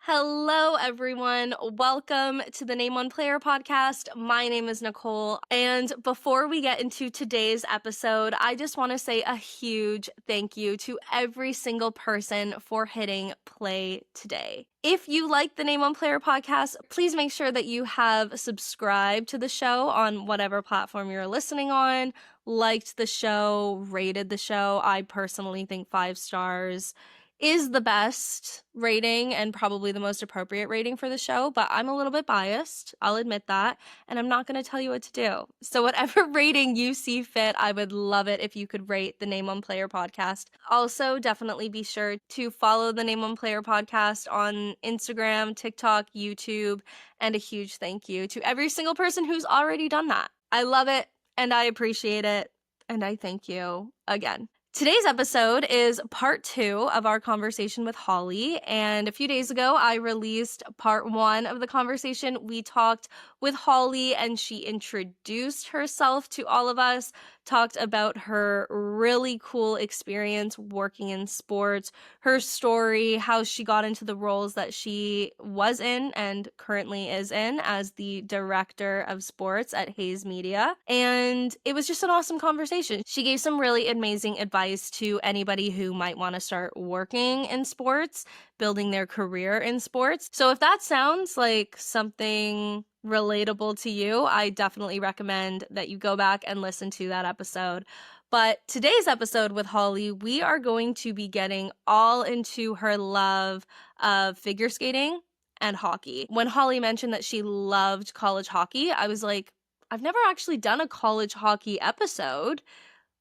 Hello, everyone. Welcome to the Name One Player podcast. My name is Nicole. And before we get into today's episode, I just want to say a huge thank you to every single person for hitting play today. If you like the Name One Player podcast, please make sure that you have subscribed to the show on whatever platform you're listening on, liked the show, rated the show. I personally think 5 stars is the best rating and probably the most appropriate rating for the show, but I'm a little bit biased. I'll admit that, and I'm not going to tell you what to do. So whatever rating you see fit, I would love it if you could rate the Name One Player podcast. Also, definitely be sure to follow the Name One Player podcast on Instagram, TikTok, YouTube, and a huge thank you to every single person who's already done that. I love it and I appreciate it, and I thank you again. Today's episode is part 2 of our conversation with Holly, and a few days ago I released part 1 of the conversation. We talked with Holly and she introduced herself to all of us, talked about her really cool experience working in sports, her story, how she got into the roles that she was in and currently is in as the director of sports at Hayes Media. And it was just an awesome conversation. She gave some really amazing advice to anybody who might want to start working in sports, building their career in sports. So if that sounds like something relatable to you, I definitely recommend that you go back and listen to that episode. But today's episode with Holly, we are going to be getting all into her love of figure skating and hockey. When Holly mentioned that she loved college hockey, I was like, I've never actually done a college hockey episode.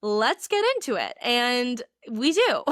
Let's get into it. And we do.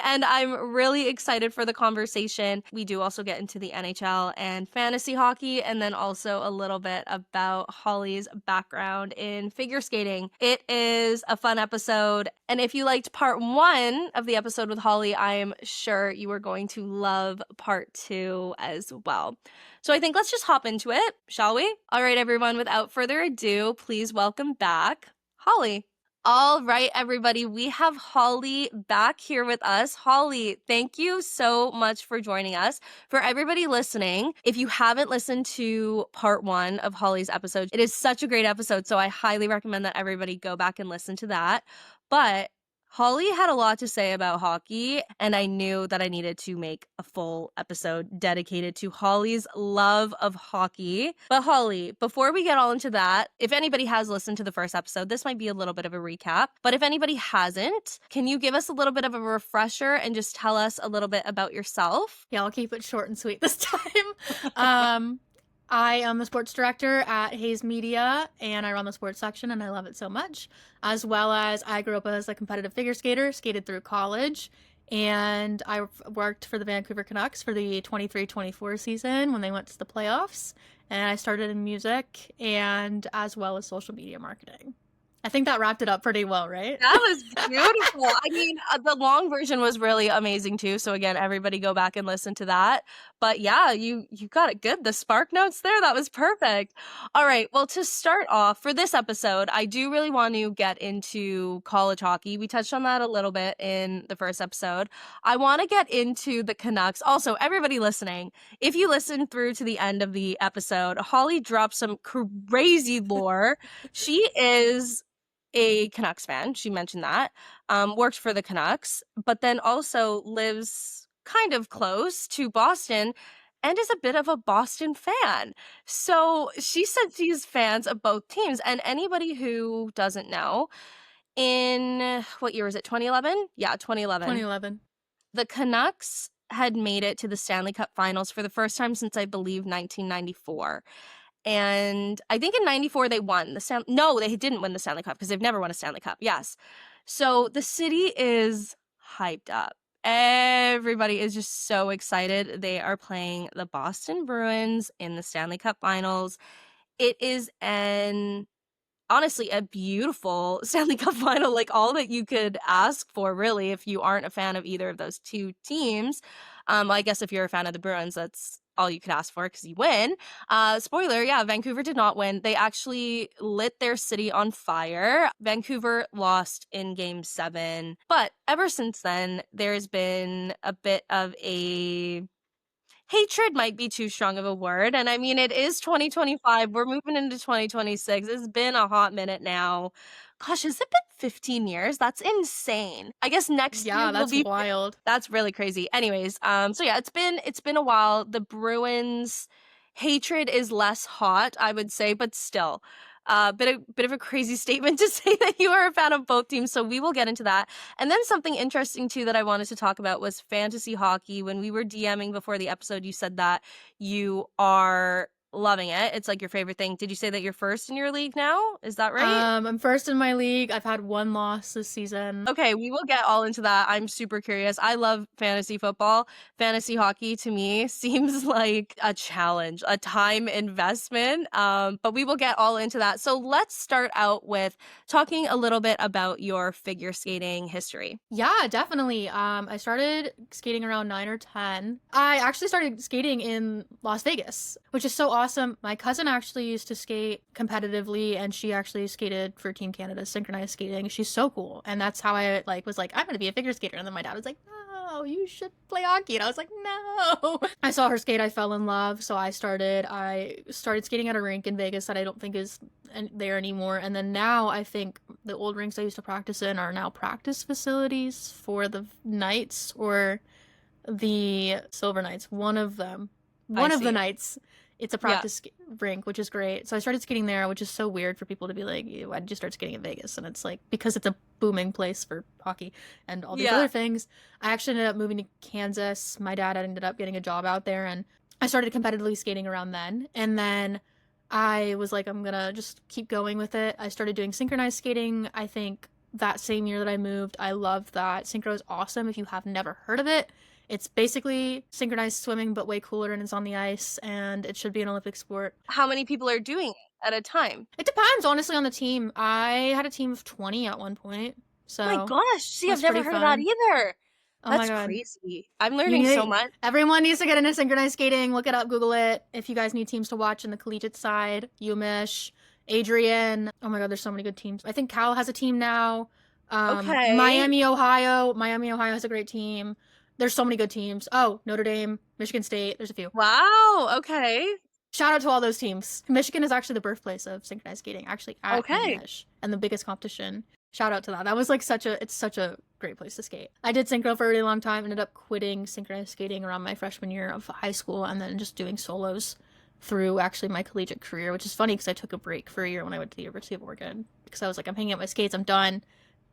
And I'm really excited for the conversation. We do also get into the NHL and fantasy hockey, and then also a little bit about Holly's background in figure skating. It is a fun episode. And if you liked part 1 of the episode with Holly, I am sure you are going to love part 2 as well. So I think let's just hop into it, shall we? All right, everyone, without further ado, please welcome back Holly. All right, everybody, we have Holly back here with us. Holly, thank you so much for joining us. For everybody listening, if you haven't listened to part 1 of Holly's episode, it is such a great episode, so I highly recommend that everybody go back and listen to that. But Holly had a lot to say about hockey, and I knew that I needed to make a full episode dedicated to Holly's love of hockey. But Holly, before we get all into that, if anybody has listened to the first episode, this might be a little bit of a recap. But if anybody hasn't, can you give us a little bit of a refresher and just tell us a little bit about yourself? Yeah, I'll keep it short and sweet this time. I am the sports director at Hayes Media, and I run the sports section, and I love it so much. As well as I grew up as a competitive figure skater, skated through college, and I worked for the Vancouver Canucks for the 23-24 season when they went to the playoffs. And I started in music and as well as social media marketing. I think that wrapped it up pretty well, right? That was beautiful. I mean, the long version was really amazing too. So again, everybody go back and listen to that. But yeah, you got it good. The spark notes there, that was perfect. All right. Well, to start off for this episode, I do really want to get into college hockey. We touched on that a little bit in the first episode. I want to get into the Canucks. Also, everybody listening, if you listen through to the end of the episode, Holly dropped some crazy lore. She is a Canucks fan. She mentioned that. Worked for the Canucks, but then also lives kind of close to Boston and is a bit of a Boston fan. So she said she's fans of both teams. And anybody who doesn't know, in what year was it? 2011? Yeah, 2011. 2011. The Canucks had made it to the Stanley Cup Finals for the first time since, I believe, 1994. And I think in 94 they won the no, they didn't win the Stanley Cup because they've never won a Stanley Cup. Yes. So the city is hyped up. Everybody is just so excited. They are playing the Boston Bruins in the Stanley Cup Finals. It is honestly a beautiful Stanley Cup final, like all that you could ask for, really, if you aren't a fan of either of those two teams. I guess if you're a fan of the Bruins, that's all you could ask for because you win. Spoiler, yeah, Vancouver did not win. They actually lit their city on fire. Vancouver lost in Game 7. But ever since then, there's been a bit of a hatred might be too strong of a word, and I mean, it is 2025, we're moving into 2026, it's been a hot minute now. Gosh, has it been 15 years? That's insane. I guess next year Yeah, will that's be wild. that's really crazy. Anyways, so yeah, it's been a while. The Bruins hatred is less hot, I would say, but still. Bit of a crazy statement to say that you are a fan of both teams, so we will get into that. And then something interesting too that I wanted to talk about was fantasy hockey. When we were DMing before the episode, you said that you are loving it. It's like your favorite thing. Did you say that you're first in your league now? Is that right? I'm first in my league. I've had one loss this season. Okay, we will get all into that. I'm super curious. I love fantasy football. Fantasy hockey to me seems like a challenge, a time investment. But we will get all into that. So let's start out with talking a little bit about your figure skating history. Yeah, definitely. I started skating around 9 or 10. I actually started skating in Las Vegas, which is so awesome. My cousin actually used to skate competitively, and she actually skated for Team Canada synchronized skating. She's so cool. And that's how I was like, I'm gonna be a figure skater. And then my dad was like, no, you should play hockey. And I was like, no. I saw her skate, I fell in love. So I started skating at a rink in Vegas that I don't think is there anymore. And then now I think the old rinks I used to practice in are now practice facilities for the Knights or the Silver Knights. One of them. One of the Knights. It's a practice rink, which is great. So I started skating there, which is so weird for people to be like, why did you start skating in Vegas? And it's like, because it's a booming place for hockey and all these other things. I actually ended up moving to Kansas. My dad ended up getting a job out there, and I started competitively skating around then. And then I was like, I'm gonna just keep going with it. I started doing synchronized skating, I think, that same year that I moved. I loved that. Synchro is awesome if you have never heard of it. It's basically synchronized swimming, but way cooler, and it's on the ice, and it should be an Olympic sport. How many people are doing it at a time? It depends, honestly, on the team. I had a team of 20 at one point, so Oh my gosh, see, I've that's never pretty heard of that fun. either. Oh my That's god. crazy. I'm learning so much. Everyone needs to get into synchronized skating. Look it up, Google it. If you guys need teams to watch in the collegiate side, Umish, Adrian. Oh my god, there's so many good teams. I think Cal has a team now. Okay. Miami, Ohio. Miami, Ohio has a great team. There's so many good teams. Oh, Notre Dame, Michigan State. There's a few. Wow, okay. Shout out to all those teams. Michigan is actually the birthplace of synchronized skating, actually at Umish, and the biggest competition. Shout out to that. That was like it's such a great place to skate. I did synchro for a really long time, ended up quitting synchronized skating around my freshman year of high school, and then just doing solos through actually my collegiate career, which is funny because I took a break for a year when I went to the University of Oregon because I was like, I'm hanging out my skates, I'm done.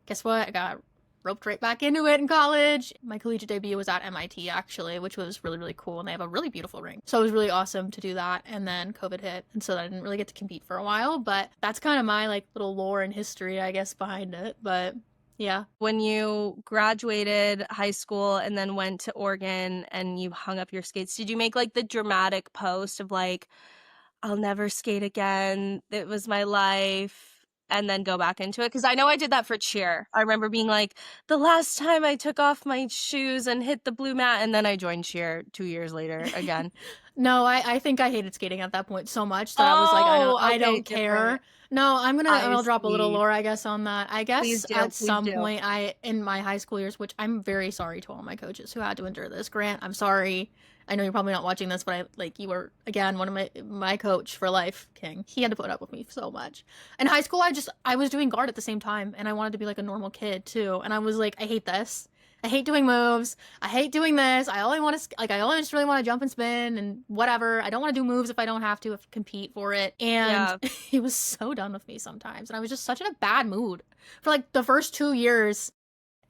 Guess what? I got roped right back into it in college. My collegiate debut was at MIT, actually, which was really, really cool, and they have a really beautiful rink. So it was really awesome to do that, and then COVID hit, and so I didn't really get to compete for a while, but that's kind of my, like, little lore and history, I guess, behind it, but yeah. When you graduated high school and then went to Oregon and you hung up your skates, did you make, like, the dramatic post of, like, I'll never skate again, it was my life, and then go back into it? Because I know I did that for cheer. I remember being like, the last time I took off my shoes and hit the blue mat, and then I joined cheer 2 years later again. No, I think I hated skating at that point so much that I was like, I don't care. Different. No, I'll drop a little see. lore, I guess, on that. I guess Please do, at please some do. point, in my high school years, which I'm very sorry to all my coaches who had to endure this. Grant, I'm sorry. I know you're probably not watching this, but you were, again, one of my coach for life, King. He had to put up with me so much. In high school, I was doing guard at the same time, and I wanted to be like a normal kid, too. And I was like, I hate this. I hate doing moves. I hate doing this. I only just really want to jump and spin and whatever. I don't want to do moves if I don't have to compete for it. And he was so done with me sometimes. And I was just such in a bad mood for like the first 2 years.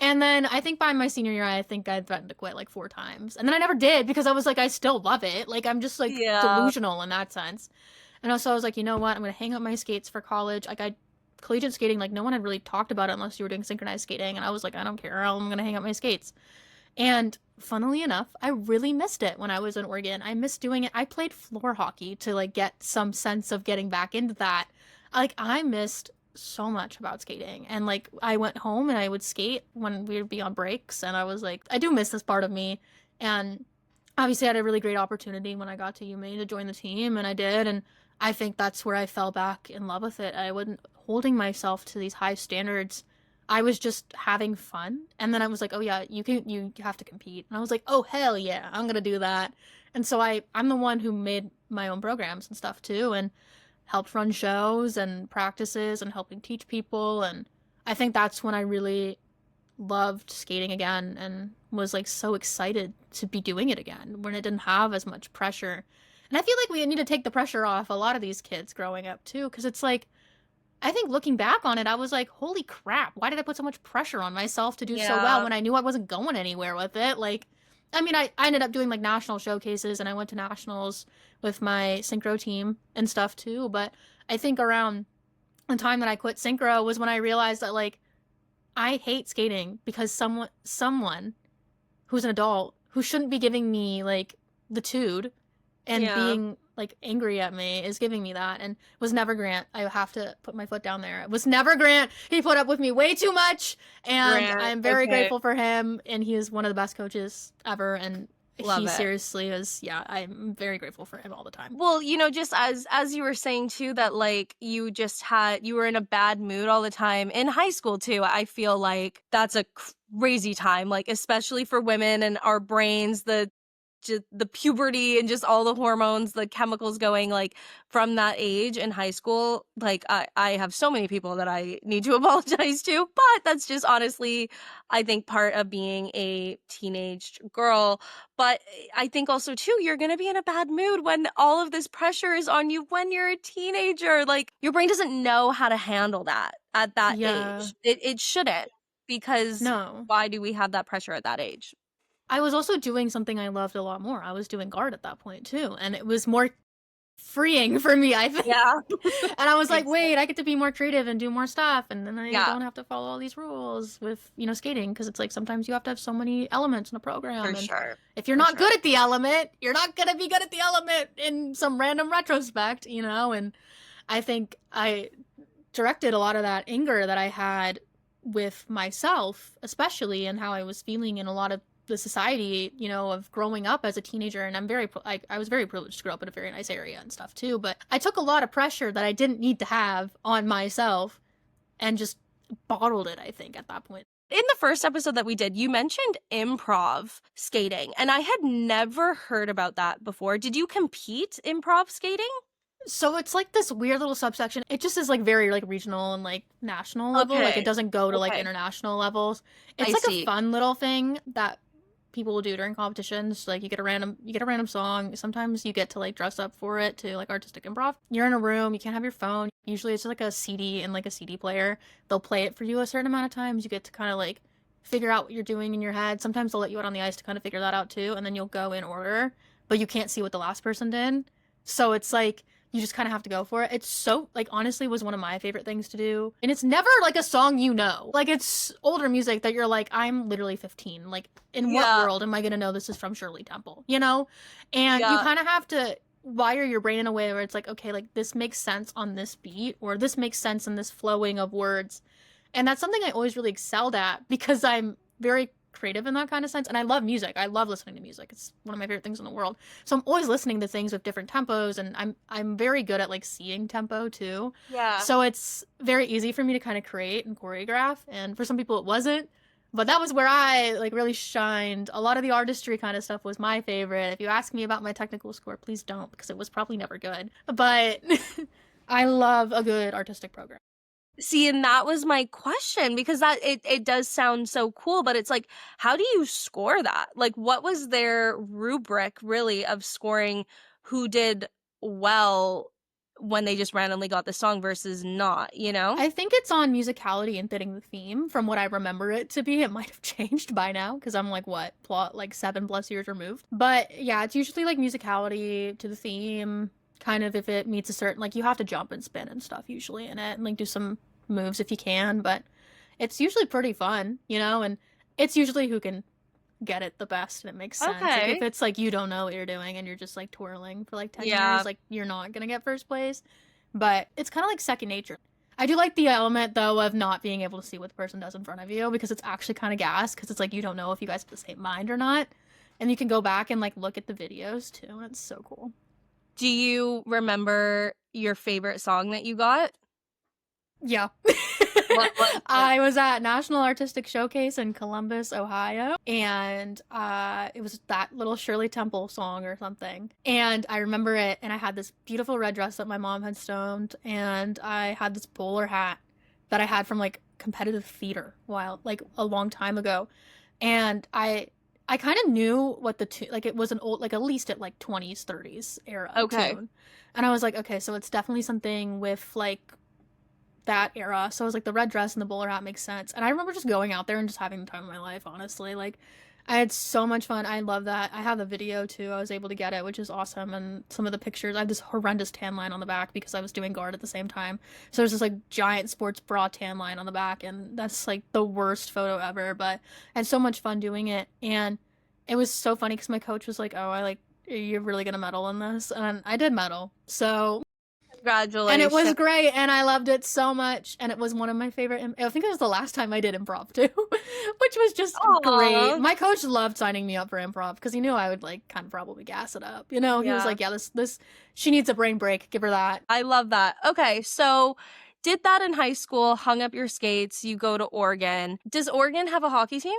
And then I think by my senior year, I think I threatened to quit like 4 times. And then I never did because I was like, I still love it. Like, I'm just like delusional in that sense. And also I was like, you know what? I'm going to hang up my skates for college. Like, collegiate skating, like, no one had really talked about it unless you were doing synchronized skating. And I was like, I don't care. I'm going to hang up my skates. And funnily enough, I really missed it when I was in Oregon. I missed doing it. I played floor hockey to like get some sense of getting back into that. Like, I missed so much about skating. And like, I went home and I would skate when we would be on breaks. And I was like, I do miss this part of me. And obviously I had a really great opportunity when I got to UMaine to join the team, and I did. And I think that's where I fell back in love with it. I wasn't holding myself to these high standards. I was just having fun. And then I was like, oh yeah, you have to compete. And I was like, oh hell yeah, I'm gonna do that. And so I'm the one who made my own programs and stuff too, and helped run shows and practices and helping teach people. And I think that's when I really loved skating again and was like so excited to be doing it again when it didn't have as much pressure. And I feel like we need to take the pressure off a lot of these kids growing up too, because it's like, I think looking back on it, I was like, holy crap, why did I put so much pressure on myself to do so well Yeah. when I knew I wasn't going anywhere with it? Like, I mean, I ended up doing like national showcases and I went to nationals with my synchro team and stuff too. But I think around the time that I quit synchro was when I realized that like I hate skating because someone who's an adult who shouldn't be giving me like the tude and Yeah. being like angry at me is giving me that. And it was never Grant. I have to put my foot down there. It was never Grant. He put up with me way too much, and Grant. I'm very Okay. grateful for him. And he is one of the best coaches ever. And Love he it. seriously is. Yeah, I'm very grateful for him all the time. Well, just as you were saying too, that like you were in a bad mood all the time in high school too. I feel like that's a crazy time, like especially for women and our brains, just the puberty and just all the hormones, the chemicals going like from that age in high school. Like I have so many people that I need to apologize to, but that's just honestly, I think part of being a teenage girl. But I think also too, you're going to be in a bad mood when all of this pressure is on you when you're a teenager. Like your brain doesn't know how to handle that at that Yeah. age. It shouldn't, because No. why do we have that pressure at that age? I was also doing something I loved a lot more. I was doing guard at that point too, and it was more freeing for me, I think. Yeah. And I was like, Makes sense. wait, I get to be more creative and do more stuff, and then I Yeah, don't have to follow all these rules with, skating, because it's like sometimes you have to have so many elements in a program, for and sure. if you're For not sure. good at the element, you're not gonna be good at the element in some random retrospect. And I think I directed a lot of that anger that I had with myself, especially, and how I was feeling in a lot of the society, of growing up as a teenager. And I was very privileged to grow up in a very nice area and stuff too. But I took a lot of pressure that I didn't need to have on myself and just bottled it, I think, at that point. In the first episode that we did, you mentioned improv skating, and I had never heard about that before. Did you compete improv skating? So it's like this weird little subsection. It just is like very like regional and like national level. Like it Okay. doesn't go to like Okay. international levels. I It's like a see. fun little thing that people will do during competitions. Like you get a random song. Sometimes you get to like dress up for it to like artistic improv. You're in a room, you can't have your phone. Usually it's like a CD and like a CD player. They'll play it for you a certain amount of times. You get to kind of like figure out what you're doing in your head. Sometimes they'll let you out on the ice to kind of figure that out too, and then you'll go in order, but you can't see what the last person did. So it's like you just kind of have to go for it. It's so, like, honestly was one of my favorite things to do. And it's never like a song Like, it's older music that you're like, I'm literally 15. Like, in what Yeah. world am I going to know this is from Shirley Temple? And you Yeah. kind of have to wire your brain in a way where it's like, okay, like, this makes sense on this beat, or this makes sense in this flowing of words. And that's something I always really excelled at because I'm very creative in that kind of sense, and I love music. I love listening to music. It's one of my favorite things in the world. So I'm always listening to things with different tempos, and I'm very good at like seeing tempo too. Yeah. So it's very easy for me to kind of create and choreograph, and for some people it wasn't. But that was where I like really shined. A lot of the artistry kind of stuff was my favorite. If you ask me about my technical score, please don't, because it was probably never good. But I love a good artistic program. See, and that was my question, because that it does sound so cool, but it's like, how do you score that? Like, what was their rubric really of scoring who did well when they just randomly got the song versus not? I think it's on musicality and fitting the theme from what I remember it to be. It might have changed by now because I'm like, what, plot like 7+ years removed. But yeah, it's usually like musicality to the theme, kind of if it meets a certain, like you have to jump and spin and stuff usually in it and like do some moves if you can. But it's usually pretty fun, and it's usually who can get it the best and it makes sense. Like Okay. if it's like you don't know what you're doing and you're just like twirling for like 10 Yeah. years, like you're not gonna get first place. But it's kind of like second nature. I do like the element though of not being able to see what the person does in front of you, because it's actually kind of gas, because it's like you don't know if you guys have the same mind or not. And you can go back and like look at the videos too, and it's so cool. Do you remember your favorite song that you got? Yeah. What was it? I was at National Artistic Showcase in Columbus, Ohio, and it was that little Shirley Temple song or something. And I remember it, and I had this beautiful red dress that my mom had stoned, and I had this bowler hat that I had from like competitive theater while like a long time ago. And I kind of knew what the tune, like it was an old, like at least at like 20s, 30s era Okay. tune. And I was like, okay, so it's definitely something with like that era. So I was like, the red dress and the bowler hat makes sense. And I remember just going out there and just having the time of my life, honestly. Like, I had so much fun. I love that. I have the video too. I was able to get it, which is awesome. And some of the pictures, I have this horrendous tan line on the back because I was doing guard at the same time. So there's this like giant sports bra tan line on the back, and that's like the worst photo ever. But I had so much fun doing it. And it was so funny because my coach was like, "Oh, I like, you're really gonna medal in this," and I did medal. So and it was Congratulations. great, and I loved it so much, and it was one of my favorite. I think it was the last time I did improv too, which was just great. Aw. My coach loved signing me up for improv because he knew I would like kind of probably gas it up. You know, he was Yeah. like, "Yeah, this she needs a brain break. Give her that." I love that. Okay, so did that in high school, hung up your skates, you go to Oregon. Does Oregon have a hockey team?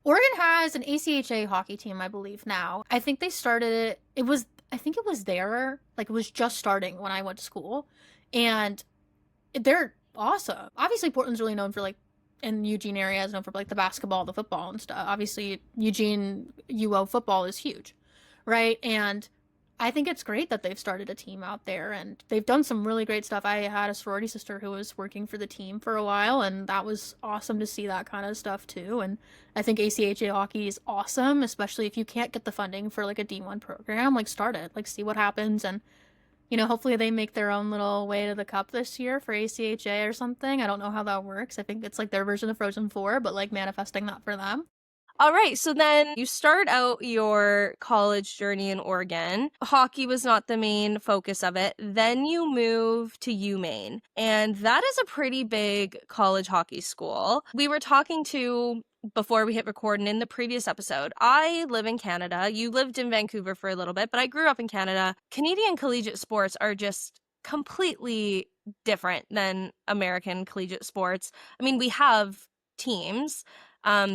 Oregon has an ACHA hockey team, I believe now. I think they started it. I think it was there, like it was just starting when I went to school, and they're awesome. Obviously, Portland's really known for like, in Eugene area is known for like the basketball, the football, and stuff. Obviously, Eugene UO football is huge, right? And I think it's great that they've started a team out there, and they've done some really great stuff. I had a sorority sister who was working for the team for a while, and that was awesome to see that kind of stuff too. And I think ACHA hockey is awesome, especially if you can't get the funding for like a D1 program, like start it, like see what happens. And hopefully they make their own little way to the cup this year for ACHA or something. I don't know how that works. I think it's like their version of Frozen 4, but like manifesting that for them. All right, so then you start out your college journey in Oregon. Hockey was not the main focus of it. Then you move to UMaine, and that is a pretty big college hockey school. We were talking to before we hit record and in the previous episode. I live in Canada. You lived in Vancouver for a little bit, but I grew up in Canada. Canadian collegiate sports are just completely different than American collegiate sports. I mean, we have teams.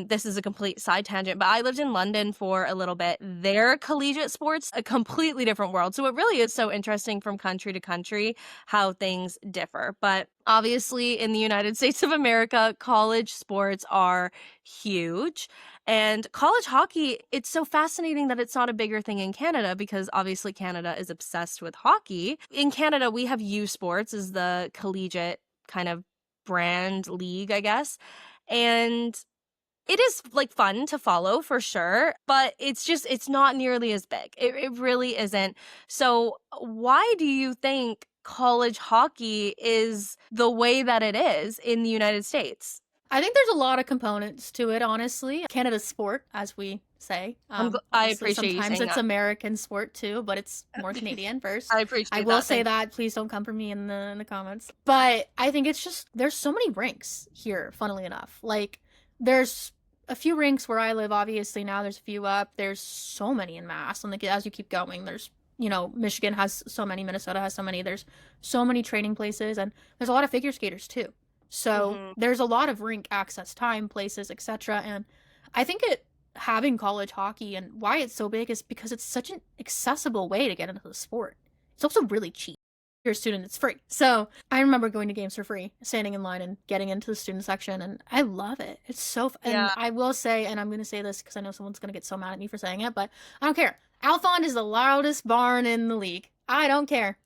This is a complete side tangent, but I lived in London for a little bit. Their collegiate sports, a completely different world. So it really is so interesting from country to country how things differ. But obviously, in the United States of America, college sports are huge. And college hockey, it's so fascinating that it's not a bigger thing in Canada because obviously Canada is obsessed with hockey. In Canada, we have U Sports as the collegiate kind of brand league, I guess. And it is like fun to follow for sure, but it's not nearly as big. It really isn't. So why do you think college hockey is the way that it is in the United States? I think there's a lot of components to it, honestly. Canada's sport, as we say. I Obviously, appreciate you sometimes saying it's that. American sport too, but it's more Canadian first. I I appreciate will that. say Thank that. Please don't come for me in the comments. But I think it's just there's so many rinks here. Funnily enough, like there's a few rinks where I live. Obviously, now there's a few up. There's so many in Mass, and like as you keep going, there's Michigan has so many, Minnesota has so many. There's so many training places, and there's a lot of figure skaters too. So Mhm. there's a lot of rink access time, places, etc. And I think it having college hockey and why it's so big is because it's such an accessible way to get into the sport. It's also really cheap. If you're a student, it's free. So I remember going to games for free, standing in line and getting into the student section, and I love it. It's so and Yeah. I will say, and I'm going to say this because I know someone's going to get so mad at me for saying it, but I don't care. Alphon is the loudest barn in the league. I don't care.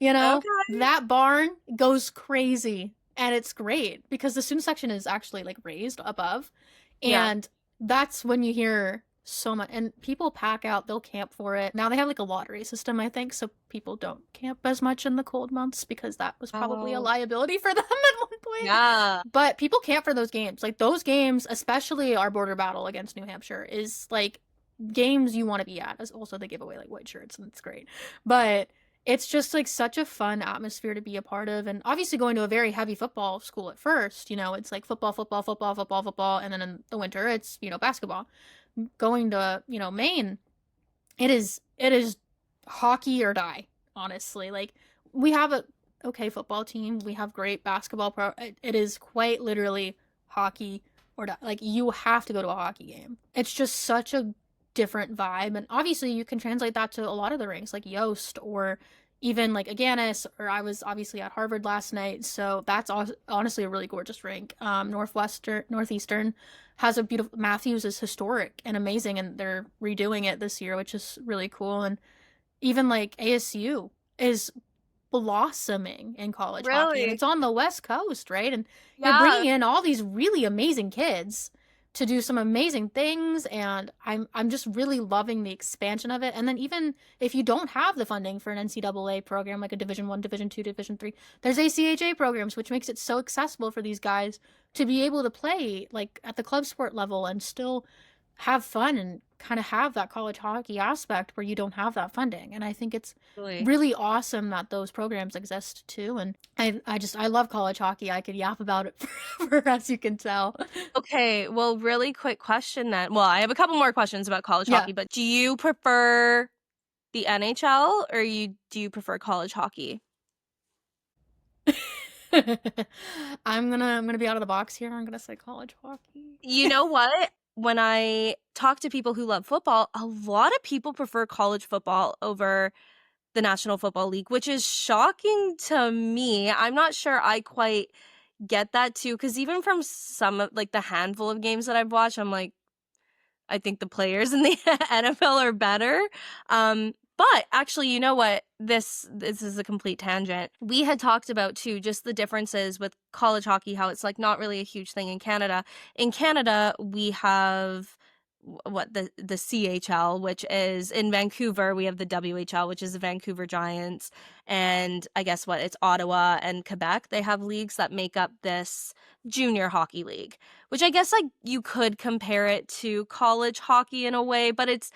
Okay. That barn goes crazy, and it's great because the student section is actually like raised above, Yeah. and that's when you hear so much, and people pack out, they'll camp for it. Now they have like a lottery system, I think, so people don't camp as much in the cold months because that was probably a Oh. liability for them at one point. Yeah. But people camp for those games. Like those games, especially our border battle against New Hampshire, is like games you want to be at. As also they give away like white shirts and it's great. But it's just like such a fun atmosphere to be a part of. And obviously going to a very heavy football school at first, it's like football, football, football, football, football, and then in the winter it's, basketball. Going to, Maine, it is hockey or die, honestly. Like we have okay football team. We have great basketball it is quite literally hockey or like you have to go to a hockey game. It's just such a different vibe, and obviously you can translate that to a lot of the rinks like Yost or even like Aganis, or I was obviously at Harvard last night, so that's honestly a really gorgeous rink. Northeastern has a beautiful, Matthews is historic and amazing, and they're redoing it this year, which is really cool. And even like ASU is blossoming in college hockey, and Really? it's on the West Coast, right? And you're Yeah. bringing in all these really amazing kids to do some amazing things, and I'm just really loving the expansion of it. And then even if you don't have the funding for an NCAA program like a Division 1, Division 2, Division 3, there's ACHA programs, which makes it so accessible for these guys to be able to play like at the club sport level and still have fun and kind of have that college hockey aspect where you don't have that funding. And I think it's Really. really awesome that those programs exist too. And I love college hockey. I could yap about it forever, as you can tell. Okay, well, really quick question then. Well, I have a couple more questions about college Yeah. hockey, but do you prefer the NHL or do you prefer college hockey? I'm gonna be out of the box here. I'm gonna say college hockey. You know what? When I talk to people who love football, a lot of people prefer college football over the National Football League, which is shocking to me. I'm not sure I quite get that too, because even from some of like the handful of games that I've watched, I'm like, I think the players in the NFL are better. But actually, you know what? This is a complete tangent. We had talked about too just the differences with college hockey, how it's like not really a huge thing in Canada. In Canada, we have what the CHL, which is in Vancouver. We have the WHL, which is the Vancouver Giants, and I guess what it's Ottawa and Quebec. They have leagues that make up this junior hockey league, which I guess like you could compare it to college hockey in a way, but it's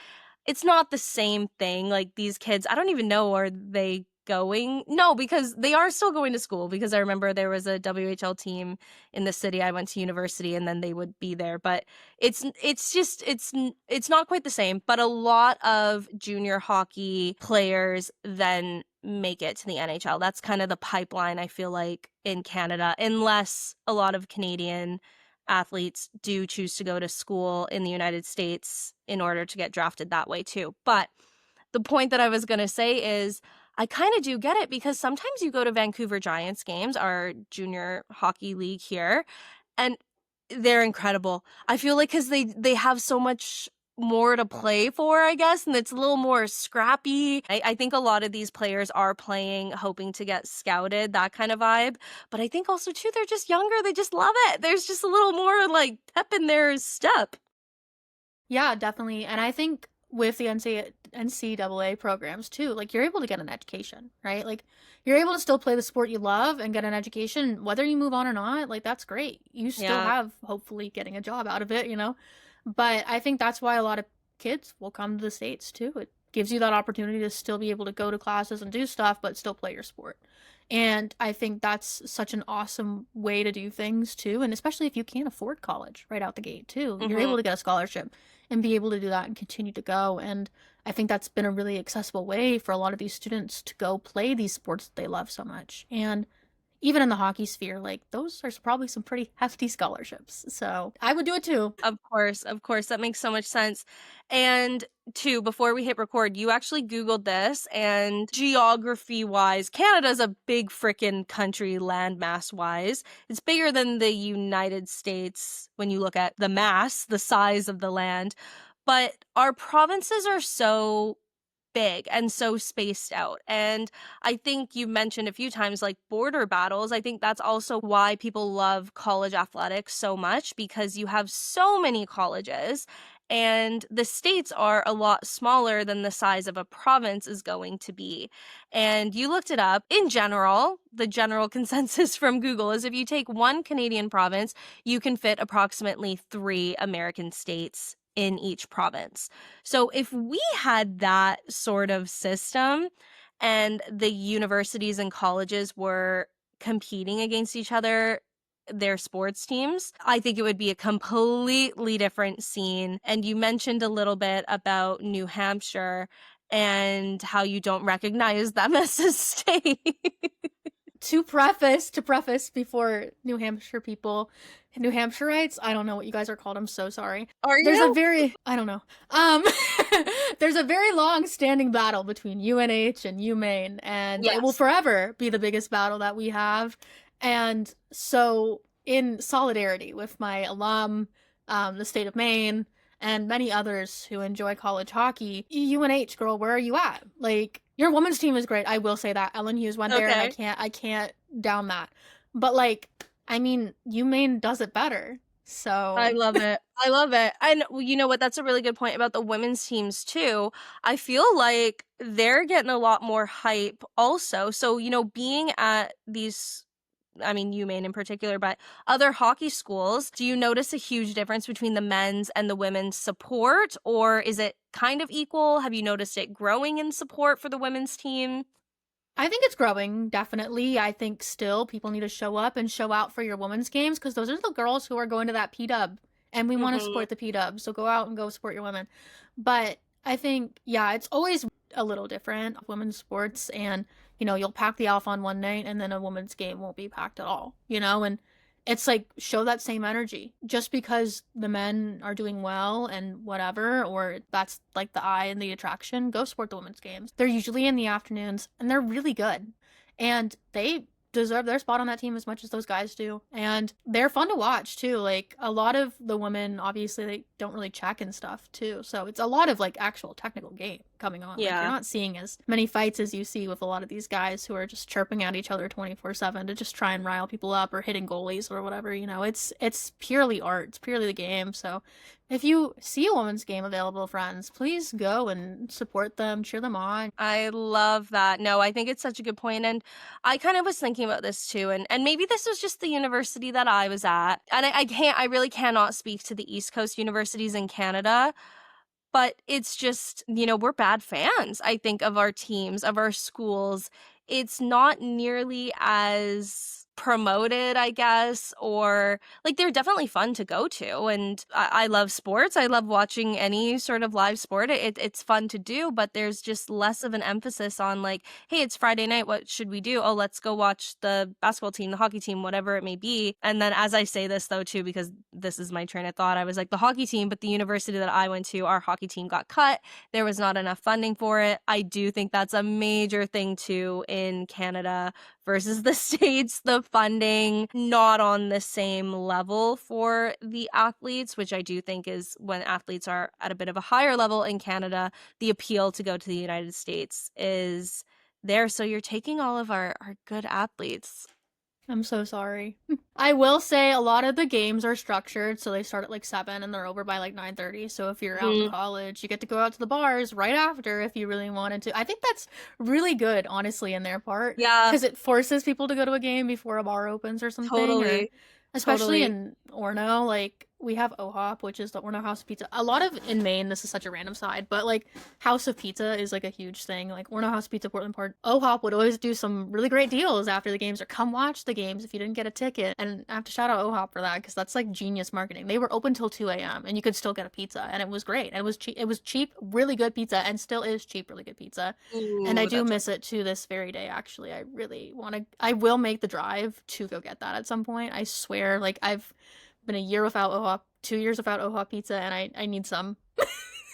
not the same thing. Like these kids, I don't even know, are they going? No, because they are still going to school, because I remember there was a WHL team in the city I went to university, and then they would be there. But it's not quite the same, but a lot of junior hockey players then make it to the NHL. That's kind of the pipeline, I feel like, in Canada, unless a lot of Canadian athletes do choose to go to school in the United States in order to get drafted that way too. But the point that I was going to say is I kind of do get it, because sometimes you go to Vancouver Giants games, our junior hockey league here, and they're incredible. I feel like because they have so much more to play for, I guess, and it's a little more scrappy. I think a lot of these players are playing hoping to get scouted, that kind of vibe. But I think also too, they're just younger. They just love it. There's just a little more like pep in their step. Yeah, definitely. And I think with the NCAA programs too, like you're able to get an education, right? Like you're able to still play the sport you love and get an education, whether you move on or not. Like that's great. You still Yeah. have hopefully getting a job out of it, you know? But I think that's why a lot of kids will come to the States too. It gives you that opportunity to still be able to go to classes and do stuff, but still play your sport. And I think that's such an awesome way to do things too. And especially if you can't afford college right out the gate too, you're Hmm. able to get a scholarship and be able to do that and continue to go. And I think that's been a really accessible way for a lot of these students to go play these sports that they love so much. And even in the hockey sphere, like those are probably some pretty hefty scholarships. So I would do it too. Of course, that makes so much sense. And two, before we hit record, you actually Googled this, and geography wise, Canada's a big frickin' country landmass wise. It's bigger than the United States when you look at the mass, the size of the land. But our provinces are so big and so spaced out. And I think you mentioned a few times like border battles. I think that's also why people love college athletics so much, because you have so many colleges and the states are a lot smaller than the size of a province is going to be. And you looked it up. In general, the general consensus from Google is if you take one Canadian province, you can fit approximately 3 American states in each province. So if we had that sort of system and the universities and colleges were competing against each other, their sports teams, I think it would be a completely different scene. And you mentioned a little bit about New Hampshire and how you don't recognize them as a state. to preface before New Hampshire people, New Hampshireites, I don't know what you guys are called. I'm so sorry. Are There's a you? very, I don't know. Um, there's a very long-standing battle between UNH and UMaine, and it will Yes. forever be the biggest battle that we have. And so, in solidarity with my alum, the state of Maine, and many others who enjoy college hockey, UNH girl, where are you at? Like, your women's team is great. I will say that. Ellen Hughes went there, and Okay. I can't down that. But like, I mean, UMaine does it better. I So love it. I love it. And you know what? That's a really good point about the women's teams too. I feel like they're getting a lot more hype also. So, being at these, I mean, UMaine in particular, but other hockey schools, do you notice a huge difference between the men's and the women's support, or is it kind of equal? Have you noticed it growing in support for the women's team? I think it's growing, definitely. I think still people need to show up and show out for your women's games because those are the girls who are going to that P-Dub. And we want to Mhm. support the P-Dub. So go out and go support your women. But I think, yeah, it's always a little different, women's sports. And, you'll pack the Alpha on one night and then a women's game won't be packed at all, And it's like, show that same energy. Just because the men are doing well and whatever, or that's like the eye and the attraction, go support the women's games. They're usually in the afternoons and they're really good. And they deserve their spot on that team as much as those guys do. And they're fun to watch too. Like a lot of the women, obviously, they don't really check and stuff too. So it's a lot of like actual technical game coming on. Like you're Yeah. not seeing as many fights as you see with a lot of these guys who are just chirping at each other 24/7 to just try and rile people up or hitting goalies or whatever. It's purely art. It's purely the game. So if you see a women's game available, friends, please go and support them, cheer them on. I love that. No, I think it's such a good point, and I kind of was thinking about this too, and maybe this was just the university that I was at, and I really cannot speak to the East Coast universities in Canada, but it's just, we're bad fans, I think, of our teams, of our schools. It's not nearly as promoted, I guess, or like they're definitely fun to go to. And I love sports. I love watching any sort of live sport. It's fun to do, but there's just less of an emphasis on like, hey, it's Friday night. What should we do? Oh, let's go watch the basketball team, the hockey team, whatever it may be. And then as I say this though, too, because this is my train of thought, I was like, the hockey team, but the university that I went to, our hockey team got cut. There was not enough funding for it. I do think that's a major thing too in Canada versus the States, the funding not on the same level for the athletes, which I do think is when athletes are at a bit of a higher level in Canada, the appeal to go to the United States is there. So you're taking all of our good athletes. I'm so sorry. I will say a lot of the games are structured, so they start at like 7 and they're over by like 9:30. So if you're out in Mhm. college, you get to go out to the bars right after if you really wanted to. I think that's really good, honestly, in their part, Yeah, because it forces people to go to a game before a bar opens or something, or totally. especially Totally. in Orno, like we have OHOP, which is the Orno House of Pizza. A lot of in Maine, this is such a random side, but like House of Pizza is like a huge thing. Like Orno House of Pizza, Portland Port, OHOP would always do some really great deals after the games or come watch the games if you didn't get a ticket. And I have to shout out OHOP for that because that's like genius marketing. They were open till 2 a.m. and you could still get a pizza, and it was great. And it was cheap. It was cheap, really good pizza, and still is cheap, really good pizza. And I Ooh, do that's miss it to this very day, actually. I really want to, I will make the drive to go get that at some point. I swear, like, I've been a year without OHOP, 2 years without OHOP pizza, and I need some.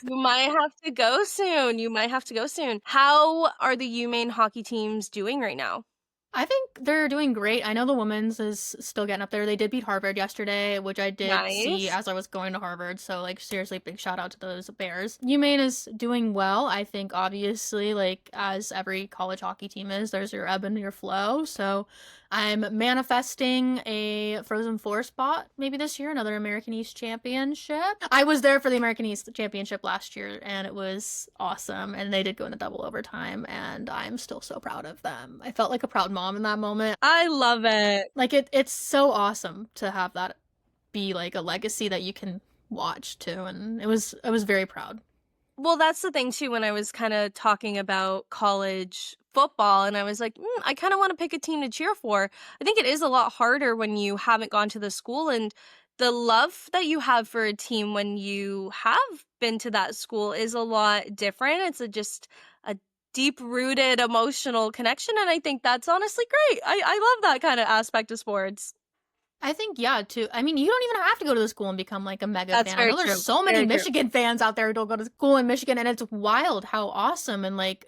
You might have to go soon. You might have to go soon. How are the UMaine hockey teams doing right now? I think they're doing great. I know the women's is still getting up there. They did beat Harvard yesterday, which I did see Nice. as I was going to Harvard. So, like, seriously, big shout out to those Bears. UMaine is doing well. I think, obviously, like, as every college hockey team is, there's your ebb and your flow. So, I'm manifesting a Frozen Four spot maybe this year, another American East Championship. I was there for the American East Championship last year, and it was awesome. And they did go into double overtime, and I'm still so proud of them. I felt like a proud mom in that moment. I love it. Like it's so awesome to have that be like a legacy that you can watch too, and I was very proud. Well, that's the thing too when I was kind of talking about college football and I was like, I kind of want to pick a team to cheer for. I think it is a lot harder when you haven't gone to the school and the love that you have for a team when you have been to that school is a lot different. It's just a deep-rooted emotional connection, and I think that's honestly great. I love that kind of aspect of sports. I think, yeah, too. I mean, you don't even have to go to the school and become like a mega That's fan. I very know there's true. so many Very true. Michigan fans out there who don't go to school in Michigan, and it's wild how awesome and like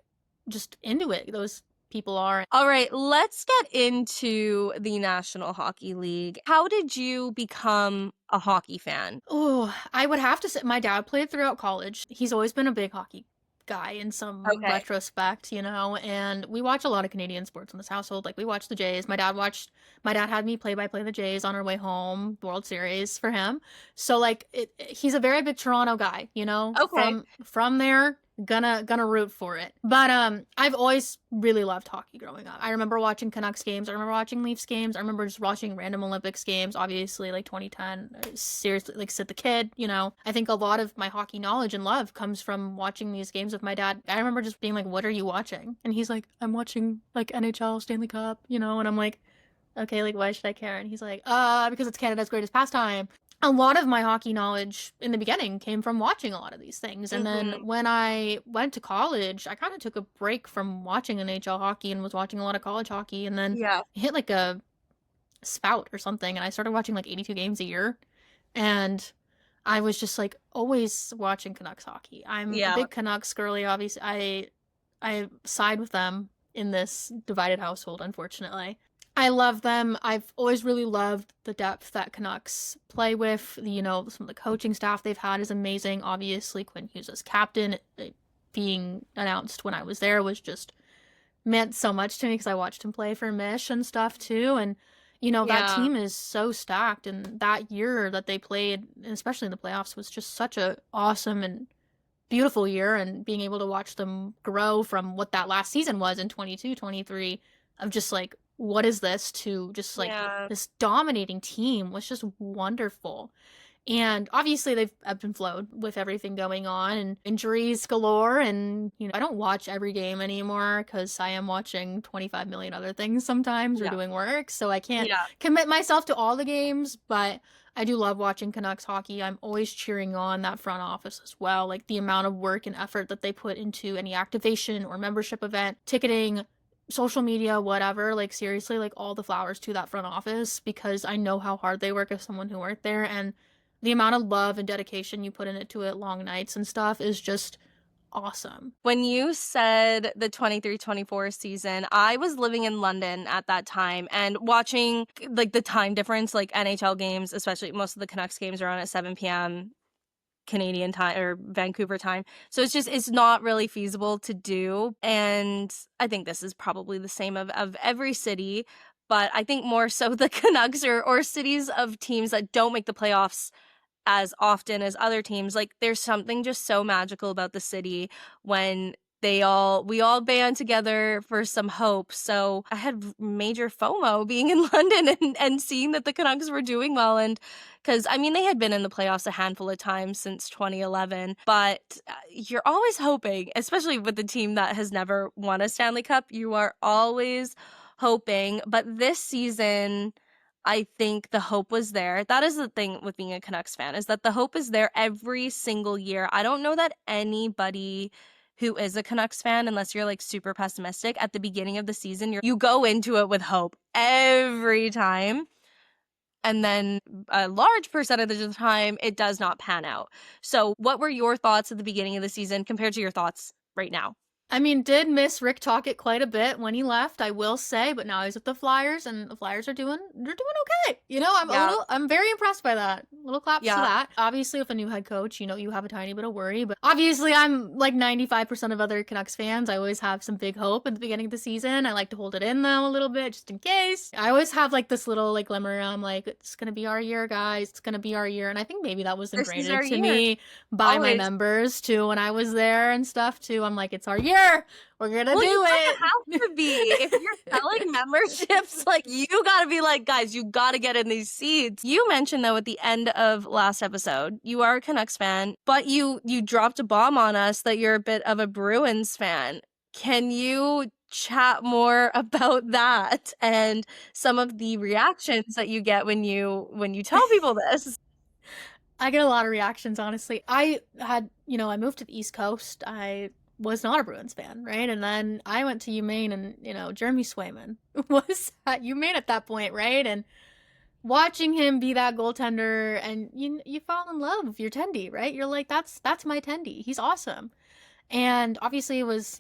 just into it those people are. All right, let's get into the National Hockey League. How did you become a hockey fan? Oh, I would have to say my dad played throughout college. He's always been a big hockey guy in some Okay. retrospect, and we watch a lot of Canadian sports in this household. Like we watch the Jays. My dad had me play by play the Jays on our way home, World Series for him. So like he's a very big Toronto guy, Okay. from there gonna root for it. But I've always really loved hockey growing up. I remember watching Canucks games, I remember watching Leafs games, I remember just watching random Olympics games, obviously like 2010, seriously like Sid the Kid. I think a lot of my hockey knowledge and love comes from watching these games with my dad. I remember just being like, "What are you watching?" And he's like, "I'm watching like NHL Stanley Cup," and I'm like, "Okay, like why should I care?" And he's like, because it's Canada's greatest pastime." A lot of my hockey knowledge in the beginning came from watching a lot of these things. And then Mhm. when I went to college, I kind of took a break from watching NHL hockey and was watching a lot of college hockey, and then Yeah. hit like a spout or something, and I started watching like 82 games a year. And I was just like always watching Canucks hockey. I'm a Yeah. big Canucks girly, obviously. I side with them in this divided household, unfortunately. I love them. I've always really loved the depth that Canucks play with. Some of the coaching staff they've had is amazing. Obviously, Quinn Hughes as captain, being announced when I was there was just meant so much to me because I watched him play for Mish and stuff too. And that Yeah. team is so stacked, and that year that they played, especially in the playoffs, was just such a awesome and beautiful year. And being able to watch them grow from what that last season was in 22, 23, of just like, what is this, to just like Yeah. this dominating team was just wonderful. And obviously they've ebbed and flowed with everything going on and injuries galore. And, I don't watch every game anymore because I am watching 25 million other things sometimes or Yeah. doing work. So I can't Yeah. commit myself to all the games, but I do love watching Canucks hockey. I'm always cheering on that front office as well. Like the amount of work and effort that they put into any activation or membership event, ticketing, social media, whatever. Like seriously, like all the flowers to that front office, because I know how hard they work as someone who worked there. And the amount of love and dedication you put into it, long nights and stuff, is just awesome. When you said the 23-24 season, I was living in London at that time and watching like the time difference, like NHL games, especially most of the Canucks games are on at 7 p.m. Canadian time or Vancouver time. So it's not really feasible to do. And I think this is probably the same of every city, but I think more so the Canucks or cities of teams that don't make the playoffs as often as other teams. Like there's something just so magical about the city when we all band together for some hope. So I had major FOMO being in London and seeing that the Canucks were doing well. And because I mean they had been in the playoffs a handful of times since 2011, but you're always hoping, especially with the team that has never won a Stanley Cup, you are always hoping. But this season I think the hope was there. That is the thing with being a Canucks fan, is that the hope is there every single year. I don't know that anybody who is a Canucks fan, unless you're like super pessimistic at the beginning of the season, you go into it with hope every time. And then a large percentage of the time, it does not pan out. So, what were your thoughts at the beginning of the season compared to your thoughts right now? I mean, did miss Rick Tocchet quite a bit when he left, I will say, but now he's with the Flyers, and the Flyers they're doing okay. Yeah, I'm very impressed by that. Little claps to yeah, that. Obviously, with a new head coach, you have a tiny bit of worry, but obviously I'm like 95% of other Canucks fans. I always have some big hope at the beginning of the season. I like to hold it in though a little bit just in case. I always have like this little like glimmer. I'm like, it's gonna be our year, guys. It's gonna be our year. And I think maybe that was this is ingrained our to year. me by my Always. members too when I was there and stuff too. I'm like, it's our year. We're gonna Well, you do kind of it. have to be. If you're selling memberships, like you gotta be like, guys, you gotta get in these seats. You mentioned though at the end of last episode, you are a Canucks fan, but you dropped a bomb on us that you're a bit of a Bruins fan. Can you chat more about that and some of the reactions that you get when you tell people this? I get a lot of reactions, honestly. I moved to the East Coast. I was not a Bruins fan, right? And then I went to UMaine, and Jeremy Swayman was at UMaine at that point, right? And watching him be that goaltender, and you fall in love with your Tendy, right? You're like, that's my Tendy. He's awesome. And obviously it was,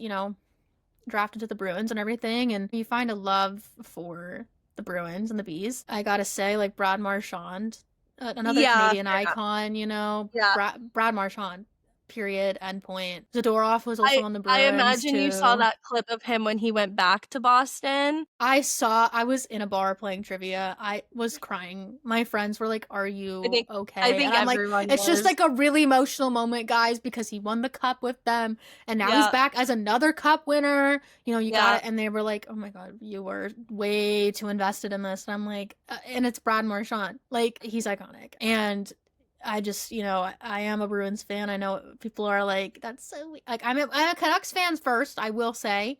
drafted to the Bruins and everything, and you find a love for the Bruins and the Bees. I gotta say, like, Brad Marchand, another Yeah, Canadian fair enough. icon, Yeah. Brad Marchand, period, end point. Zadorov was also on the I Bruins imagine you saw too. that clip of him when he went back to Boston. I was in a bar playing trivia. I was crying. My friends were like, "Are I you think I okay?" And think I'm like, everyone it's just was. like a really emotional moment, guys, because he won the cup with them, and now he's Yeah, back as another cup winner. You got yeah. it. And they were like, "Oh my God, you were way too invested in this." And I'm like, and it's Brad Marchand. Like, he's iconic. And I just, I am a Bruins fan. I know people are like, that's so like, I'm a Canucks fan first, I will say.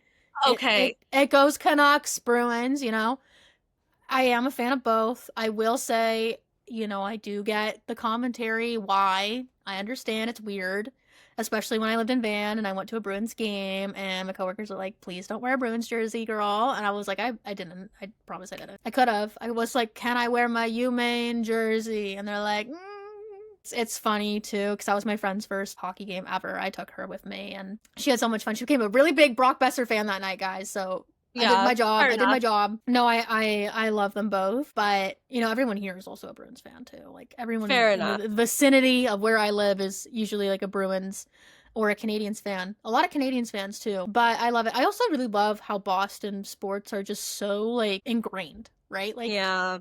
Okay. It goes Canucks, Bruins, I am a fan of both. I will say, I do get the commentary why. I understand it's weird, especially when I lived in Van and I went to a Bruins game and my coworkers were like, please don't wear a Bruins jersey, girl. And I was like, I didn't. I promise I didn't. I could have. I was like, can I wear my UMaine jersey? And they're like, It's funny too, because that was my friend's first hockey game ever. I took her with me, and she had so much fun. She became a really big Brock Besser fan that night, guys. So I did Yeah, my job. fair I did my enough. job. No, I love them both, but everyone here is also a Bruins fan too. Like, everyone Fair in enough. the vicinity of where I live is usually like a Bruins or a Canadiens fan. A lot of Canadiens fans too, but I love it. I also really love how Boston sports are just so like ingrained, right? Like, Yeah,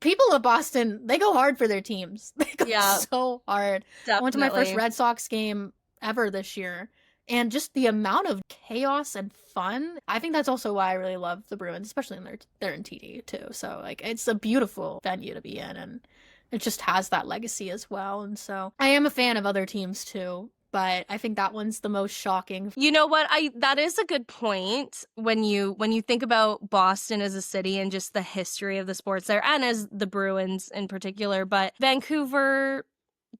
people of Boston, they go hard for their teams. They go yeah, so hard. I went to my first definitely. Red Sox game ever this year, and just the amount of chaos and fun. I think that's also why I really love the Bruins, especially when they're in TD too. So, like, it's a beautiful venue to be in, and it just has that legacy as well. And so I am a fan of other teams too, but I think that one's the most shocking. You know what? That is a good point when you think about Boston as a city and just the history of the sports there, and as the Bruins in particular. But Vancouver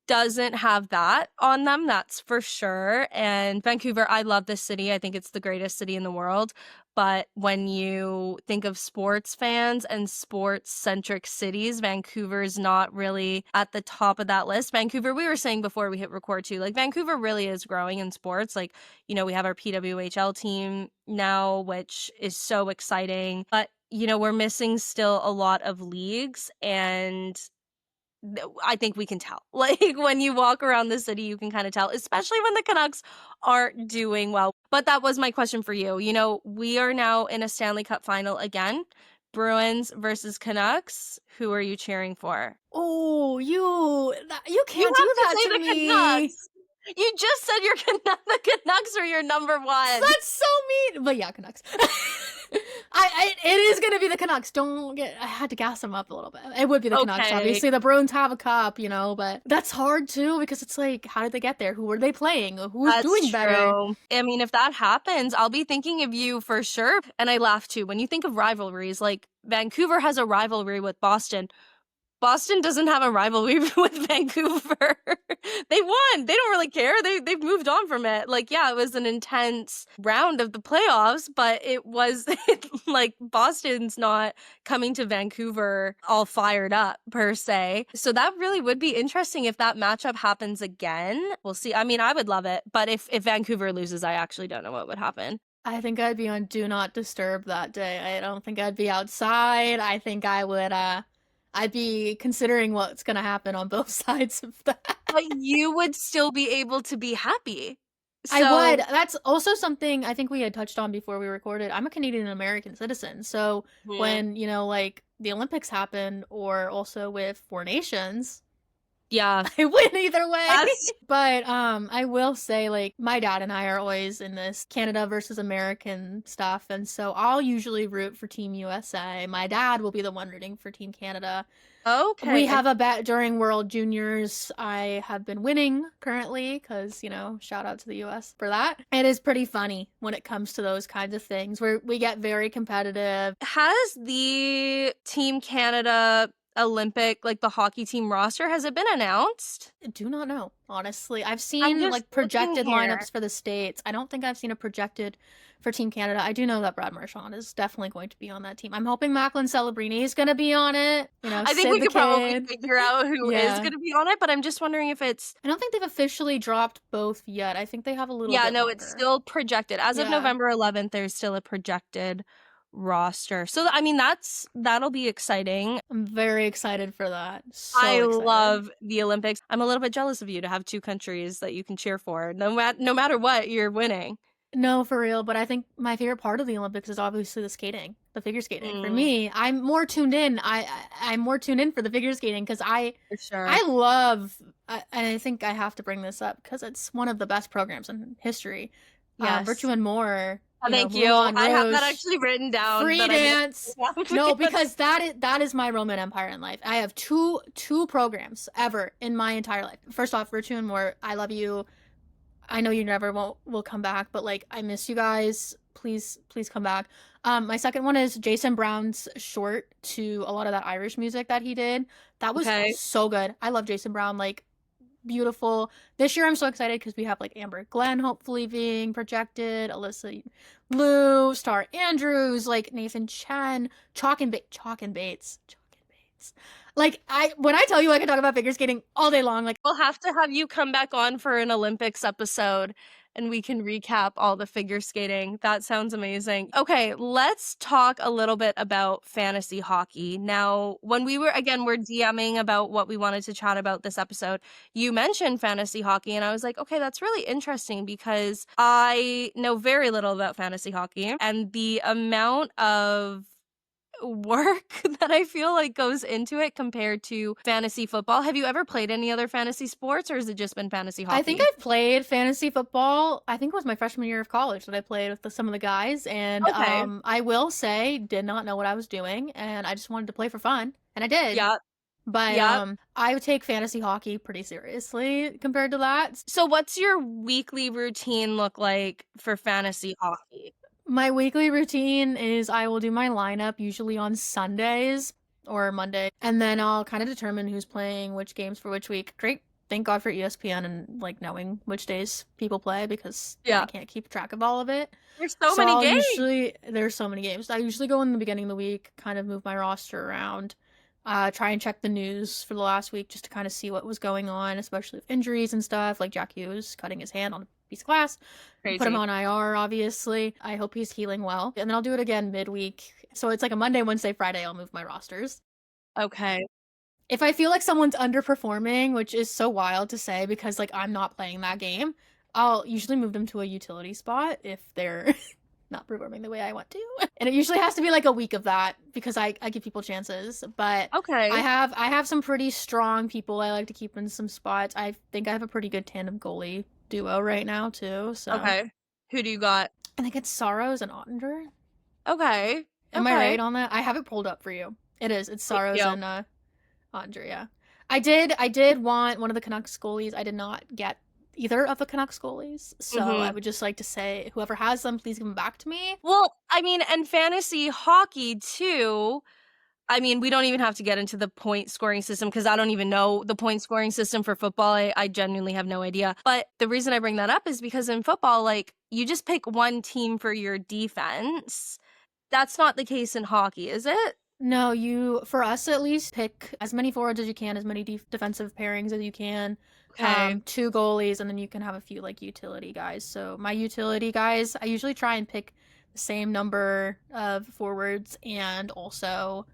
doesn't have that on them, that's for sure. And Vancouver, I love this city. I think it's the greatest city in the world. But when you think of sports fans and sports centric cities, Vancouver's not really at the top of that list. Vancouver, we were saying before we hit record too, like, Vancouver really is growing in sports. Like, we have our PWHL team now, which is so exciting. But, we're missing still a lot of leagues, and I think we can tell. Like, when you walk around the city, you can kind of tell, especially when the Canucks aren't doing well. But that was my question for you. We are now in a Stanley Cup final again. Bruins versus Canucks. Who are you cheering for? Oh, you You can't do have to that say to the me. Canucks. You just said the Canucks are your number one. That's so mean. But yeah, Canucks. It is gonna be the Canucks. I had to gas them up a little bit. It would be the Canucks. Okay. Obviously, the Bruins have a cup, but that's hard too, because it's like, how did they get there? Who were they playing? Who's That's doing better? true. I mean, if that happens, I'll be thinking of you for sure. And I laugh too. When you think of rivalries, like, Vancouver has a rivalry with Boston. Boston doesn't have a rivalry with Vancouver. They won. They don't really care. They've moved on from it. Like, yeah, it was an intense round of the playoffs, but it was like, Boston's not coming to Vancouver all fired up per se. So that really would be interesting if that matchup happens again. We'll see. I mean, I would love it, but if Vancouver loses, I actually don't know what would happen. I think I'd be on Do Not Disturb that day. I don't think I'd be outside. I think I would I'd be considering what's gonna happen on both sides of that. But you would still be able to be happy. I would. So, That's also something I think we had touched on before we recorded. I'm a Canadian American citizen. So hmm, when, like, the Olympics happen, or also with Four Nations, yeah, I win either way. that's But I will say, like, my dad and I are always in this Canada versus American stuff, and so I'll usually root for Team USA. My dad will be the one rooting for Team Canada. We okay. have a bet during World Juniors. I have been winning currently because, shout out to the US for that. It is pretty funny when it comes to those kinds of things where we get very competitive. Has the Team Canada Olympic, like the hockey team roster? Has it been announced? I do not know, honestly. I've I'm seen just like looking projected here. lineups for the States. I don't think I've seen a projected for Team Canada. I do know that Brad Marchand is definitely going to be on that team. I'm hoping Macklin Celebrini is going to be on it. You know, I think Sid we the could probably Kid. figure out who is Yeah. gonna be on it, but I'm just wondering if it's I don't think they've officially dropped both yet. I think they have a little yeah, bit no, it's longer. still projected. As of Yeah. November 11th, there's still a projected roster. So, I mean, that'll be exciting. I'm very excited for that. So I excited. love the Olympics. I'm a little bit jealous of you to have 2 countries that you can cheer for. No matter what, you're winning. No, for real, but I think my favorite part of the Olympics is obviously the skating, the figure skating. For Mm, me, I'm more tuned in. I'm more tuned in for the figure skating because for sure. I love, and I think I have to bring this up because it's one of the best programs in history. Yes. Virtue and More, you know, Thank you. Moulin I have that Rouge, actually written down free that I meant dance. to have No, because because that is my Roman Empire in life. I have two programs ever in my entire life. First off, Virtue and More, I love you. I know you never will come back, but like I miss you guys. Please come back. My second one is Jason Brown's short to a lot of that Irish music that he did. That was okay. so good. I love Jason Brown. Like beautiful. This year I'm so excited because we have like Amber Glenn hopefully being projected, Alyssa Liu, Star Andrews, like Nathan Chen, Chalk and Bates. Like when I tell you I can talk about figure skating all day long, like We'll have to have you come back on for an Olympics episode and we can recap all the figure skating. That sounds amazing. Okay, let's talk a little bit about fantasy hockey. Now, when we're DMing about what we wanted to chat about this episode, you mentioned fantasy hockey, and I was like, okay, that's really interesting because I know very little about fantasy hockey, and the amount of work that I feel like goes into it compared to fantasy football. Have you ever played any other fantasy sports, or has it just been fantasy I think hockey? I've played fantasy football. I think it was my freshman year of college that I played with some of the guys, and Okay. I will say, did not know what I was doing, and I just wanted to play for fun, and I did. Yep. But Yep. I would take fantasy hockey pretty seriously compared to that. So what's your weekly routine look like for fantasy hockey? My weekly routine is I will do my lineup usually on Sundays or Monday, and then I'll kind of determine who's playing which games for which week. Great. Thank God for ESPN and like knowing which days people play because I Yeah. can't keep track of all of it. There's so So many I'll games. usually there's so many games. I usually go in the beginning of the week, kind of move my roster around, try and check the news for the last week just to kind of see what was going on, especially with injuries and stuff, like Jack Hughes cutting his hand on a piece of glass. Put him Crazy. on IR, obviously. I hope he's healing well. And then I'll do it again midweek. So it's like a Monday, Wednesday, Friday, I'll move my rosters. Okay. If I feel like someone's underperforming, which is so wild to say because like I'm not playing that game, I'll usually move them to a utility spot if they're not performing the way I want to. And it usually has to be like a week of that because I give people chances. But Okay. I have some pretty strong people I like to keep in some spots. I think I have a pretty good tandem goalie duo right now too. So Okay. Who do you got? I think it's Sorrows and Ottinger. Okay. Am I Okay. right on that? I have it pulled up for you. It is. It's Thank Sorrows you. and Ottinger, yeah. I did want one of the Canucks goalies. I did not get either of the Canucks goalies. So I Mhm. would just like to say whoever has them, please give them back to me. Well, I mean, and fantasy hockey too. I mean, we don't even have to get into the point scoring system because I don't even know the point scoring system for football. I genuinely have no idea. But the reason I bring that up is because in football, like, you just pick one team for your defense. That's not the case in hockey, is it? No, you, for us at least, pick as many forwards as you can, as many defensive pairings as you can, Okay. two goalies, and then you can have a few like utility guys. So my utility guys, I usually try and pick the same number of forwards and also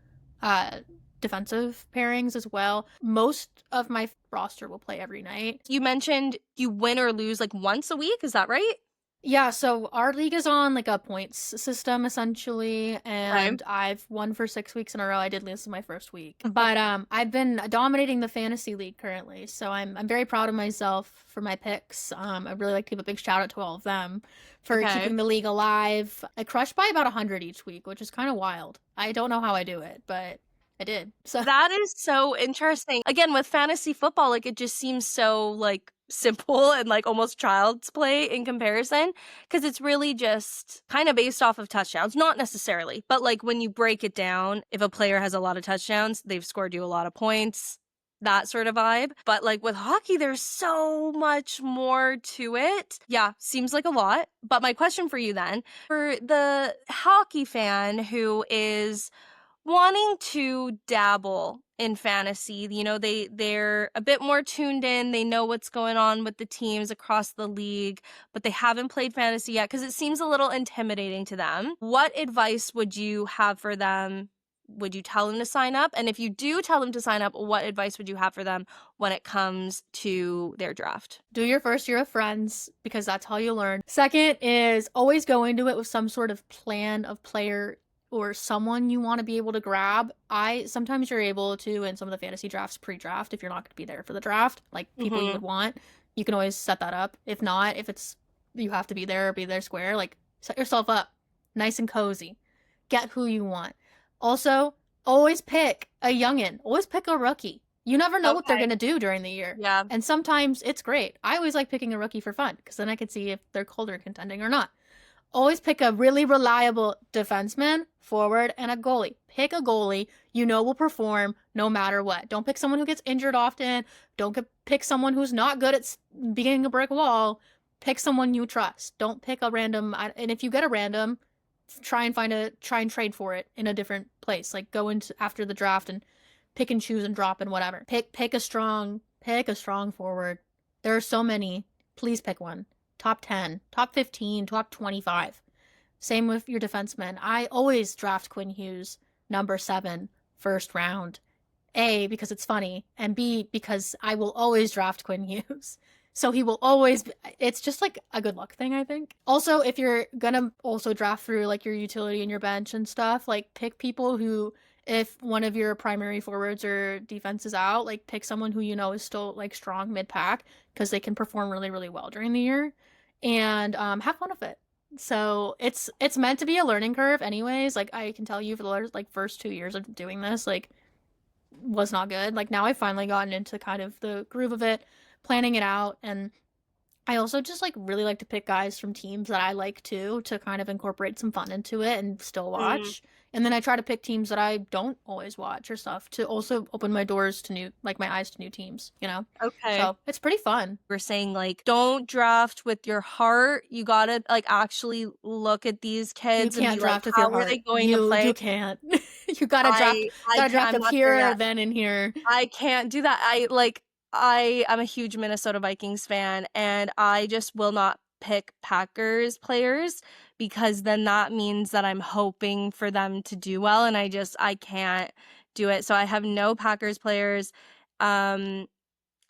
uh, defensive pairings as well. Most of my roster will play every night. You mentioned you win or lose like once a week. Is that right? Yeah, so our league is on like a points system essentially, Okay. and I've won for 6 weeks in a row. I did lose in my first week, but I've been dominating the fantasy league currently, so I'm very proud of myself for my picks. I really like to give a big shout out to all of them for Okay. keeping the league alive. I crush by about 100 each week, which is kind of wild. I don't know how I do it, but I did. So That is so interesting. Again, with fantasy football, like, it just seems so, like, simple and, like, almost child's play in comparison, because it's really just kinda based off of touchdowns. Not necessarily, but, like, when you break it down, if a player has a lot of touchdowns, they've scored you a lot of points, that sort of vibe. But, like, with hockey, there's so much more to it. Yeah, seems like a lot. But my question for you then, for the hockey fan who is wanting to dabble in fantasy, they're a bit more tuned in, they know what's going on with the teams across the league, but they haven't played fantasy yet because it seems a little intimidating to them. What advice would you have for them? Would you tell them to sign up? And if you do tell them to sign up, what advice would you have for them when it comes to their draft? do your first year of friends because that's how you learn. Second is always go into it with some sort of plan of player or someone you want to be able to grab. Sometimes you're able to in some of the fantasy drafts pre-draft if you're not going to be there for the draft, like people you would want. You can always set that up. If not, if it's you have to be there square, like set yourself up nice and cozy. Get who you want. Also, always pick a youngin. Always pick a rookie. You never know what they're going to do during the year. Yeah. And sometimes it's great. I always like picking a rookie for fun because then I can see if they're Calder contending or not. Always pick a really reliable defenseman, forward, and a goalie. Pick a goalie you know will perform no matter what. Don't pick someone who gets injured often. Don't pick someone who's not good at being a brick wall. Pick someone you trust. Don't pick a random. And if you get a random, try and trade for it in a different place. Like go into after the draft and pick and choose and drop and whatever. Pick a strong forward. There are so many. Please pick one. Top 10, top 15, top 25. Same with your defensemen. I always draft Quinn Hughes, number 7, first round. A, because it's funny, and B, because I will always draft Quinn Hughes. So he will always, it's just like a good luck thing, I think. Also, if you're gonna also draft through like your utility and your bench and stuff, like pick people who, if one of your primary forwards or defense is out, like pick someone who you know is still like strong mid-pack because they can perform really, really well during the year and have fun with it. So it's meant to be a learning curve anyways. Like I can tell you for the like first 2 years of doing this, like was not good. Like now I've finally gotten into kind of the groove of it, planning it out, and I also just like really like to pick guys from teams that I like too to kind of incorporate some fun into it and still watch. And then I try to pick teams that I don't always watch or stuff to also open my doors to my eyes to new teams, you know? Okay. So it's pretty fun. We're saying, like, don't draft with your heart. You gotta, like, actually look at these kids You and can't be like, draft with how your are heart. they going to play? You can't. You gotta draft I'm up not there here, yet. then in here. I can't do that. I'm a huge Minnesota Vikings fan, and I just will not pick Packers players because then that means that I'm hoping for them to do well, and I can't do it. So I have no Packers players. Um,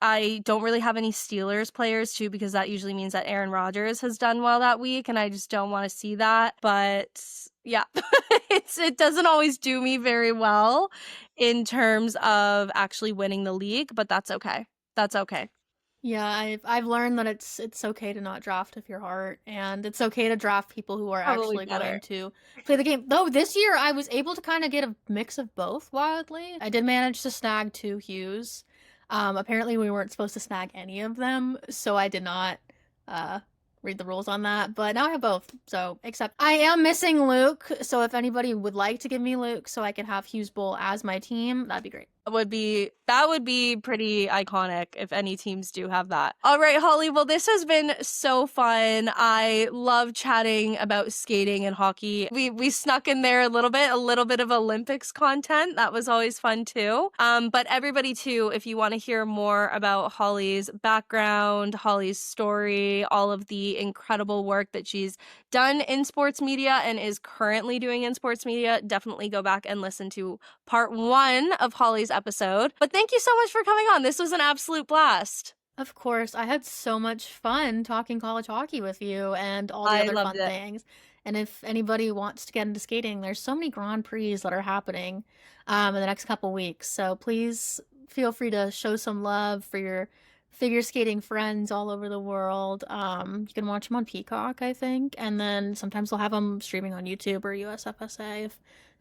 I don't really have any Steelers players too because that usually means that Aaron Rodgers has done well that week, and I just don't want to see that. But yeah, it doesn't always do me very well in terms of actually winning the league, but that's okay. That's okay. Yeah, I've learned that it's okay to not draft with your heart, and it's okay to draft people who are Probably actually better. going to play the game. Though this year I was able to kind of get a mix of both wildly. I did manage to snag 2 Hughes. Apparently we weren't supposed to snag any of them, so I did not read the rules on that, but now I have both. So, except I am missing Luke, so if anybody would like to give me Luke so I can have Hughes Bowl as my team, that'd be great. That would be pretty iconic if any teams do have that. All right, Holly. Well, this has been so fun. I love chatting about skating and hockey. We snuck in there a little bit of Olympics content. That was always fun too. But everybody too, if you want to hear more about Holly's background, Holly's story, all of the incredible work that she's done in sports media and is currently doing in sports media, definitely go back and listen to part 1 of Holly's episode. But thank you so much for coming on. This was an absolute blast. Of course, I had so much fun talking college hockey with you and all the other fun things. And if anybody wants to get into skating, there's so many Grand Prix that are happening in the next couple weeks. So please feel free to show some love for your figure skating friends all over the world. You can watch them on Peacock, I think. And then sometimes they'll have them streaming on YouTube or USFSA.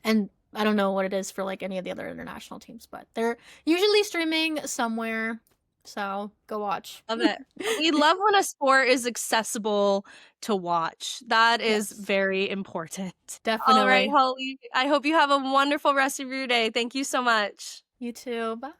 And I don't know what it is for like any of the other international teams, but they're usually streaming somewhere. So go watch. Love it. We love when a sport is accessible to watch. That is Yes, very important. All right, definitely. Holly. I hope you have a wonderful rest of your day. Thank you so much. You too. Bye.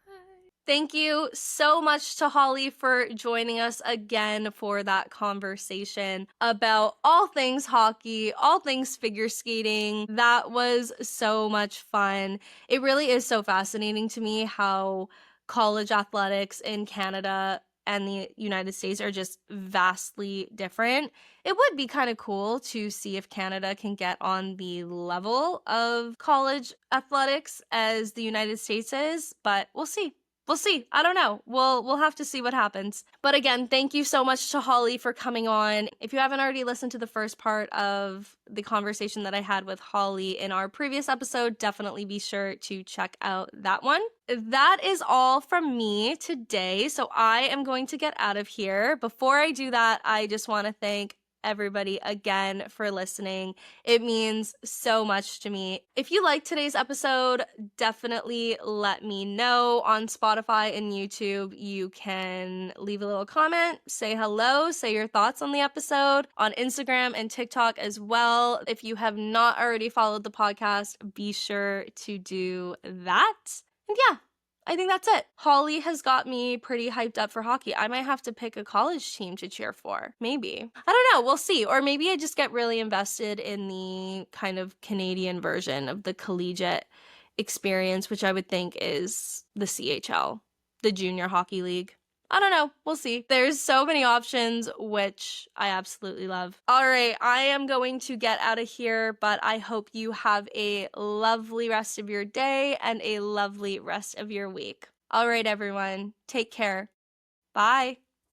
Thank you so much to Holly for joining us again for that conversation about all things hockey, all things figure skating. That was so much fun. It really is so fascinating to me how college athletics in Canada and the United States are just vastly different. It would be kind of cool to see if Canada can get on the level of college athletics as the United States is, but we'll see. We'll see. I don't know. We'll have to see what happens. But again, thank you so much to Holly for coming on. If you haven't already listened to the first part of the conversation that I had with Holly in our previous episode, definitely be sure to check out that one. That is all from me today. So I am going to get out of here. Before I do that, I just want to thank everybody again for listening. It means so much to me. If you liked today's episode, definitely let me know on Spotify and YouTube. You can leave a little comment, say hello, say your thoughts on the episode on Instagram and TikTok as well. If you have not already followed the podcast, be sure to do that. And yeah, I think that's it. Holly has got me pretty hyped up for hockey. I might have to pick a college team to cheer for. Maybe. I don't know. We'll see. Or maybe I just get really invested in the kind of Canadian version of the collegiate experience, which I would think is the CHL, the Junior Hockey League. I don't know. We'll see. There's so many options, which I absolutely love. All right, I am going to get out of here, but I hope you have a lovely rest of your day and a lovely rest of your week. All right, everyone, take care. Bye.